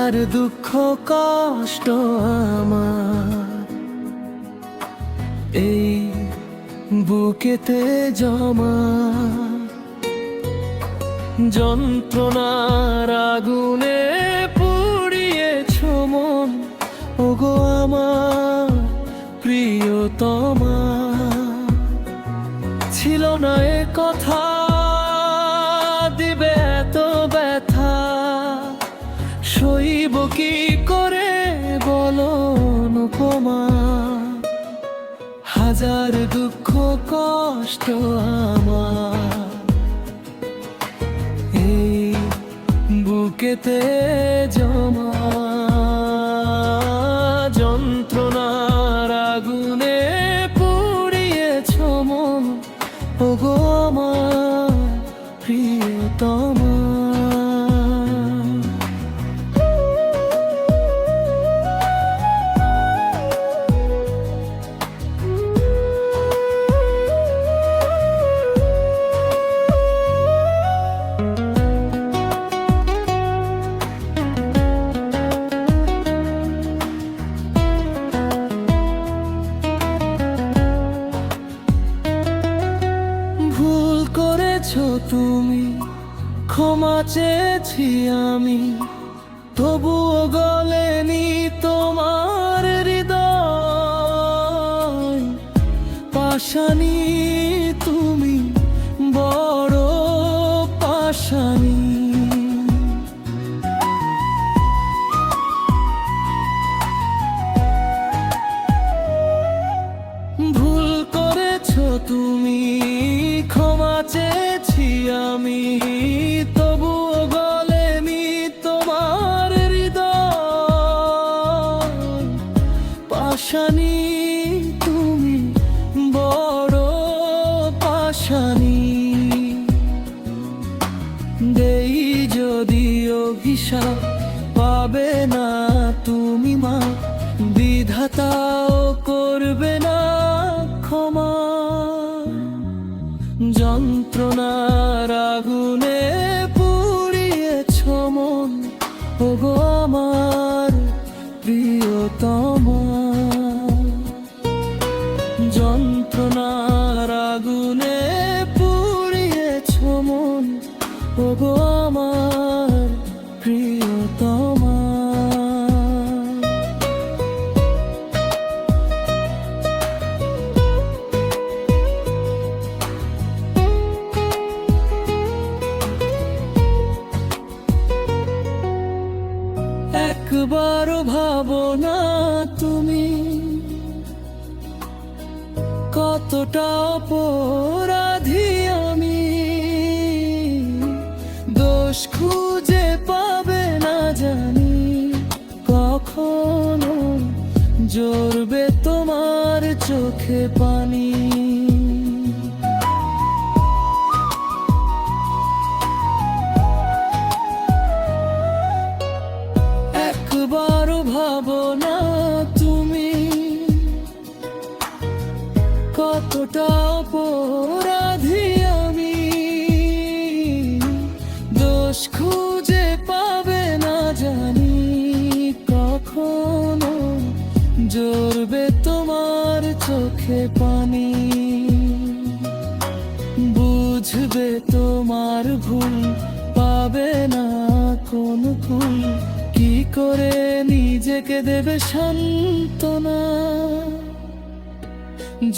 হাজার দুঃখ কষ্ট আমার এই বুকেতে জমা, যন্ত্রণার আগুনে পুড়িয়েছ মন, ওগো আমার প্রিয়তমা। ছিল না এ কথা দিবে এত ব্যথা, সইব কি করে বলো অনুপমা। হাজার দুঃখ কষ্ট আমার এই বুকেতে জমা, যন্ত্রণার আগুনে পুড়িয়েছ মন, ওগো আমার প্রিয়তমা। তুমি ক্ষমা চেয়েছি আমি, তবুও গলেনি তোমার হৃদয়। পাশানি তুমি বড় পাশানি, ভুল করেছো তুমি, ক্ষমা চেয়েছি আমি, তবুও গলেনি তোমার হৃদয়। পাশানি তুমি বড় পাশানি, দেই যদি অভিশাপ পাবে না তুমি মা, বিধাতাও করবে না ক্ষমা। যন্ত্রণার আগুনে পুড়িয়েছ মন, ওগো আমার প্রিয়তমা। যন্ত্রণার আগুনে পুড়িয়েছ মন, ওগো আমার প্রিয়তমা। একবারও ভাবো না তুমি কতটা অপরাধী আমি, দোষ খুঁজে পাবে না জানি কখনো, ঝরবে তোমার চোখে পানি। একবারও ভাবো না তুমি কতটা অপরাধী আমি, দোষ খুঁজে পাবে না জানি কখনো, ঝরবে তোমার চোখে পানি। বুঝবে তোমার ভুল, পাবে না কোন ভুল, কি করে নিজেকে দেবে সান্ত্বনা।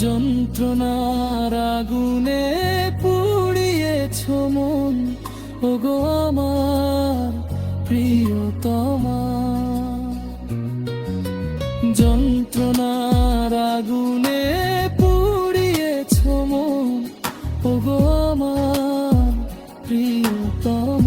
যন্ত্রণার আগুনে পুড়িয়েছ মন, ওগো আমার প্রিয়তমা। যন্ত্রণার আগুনে পুড়িয়েছ মন, ওগো আমার প্রিয়তমা।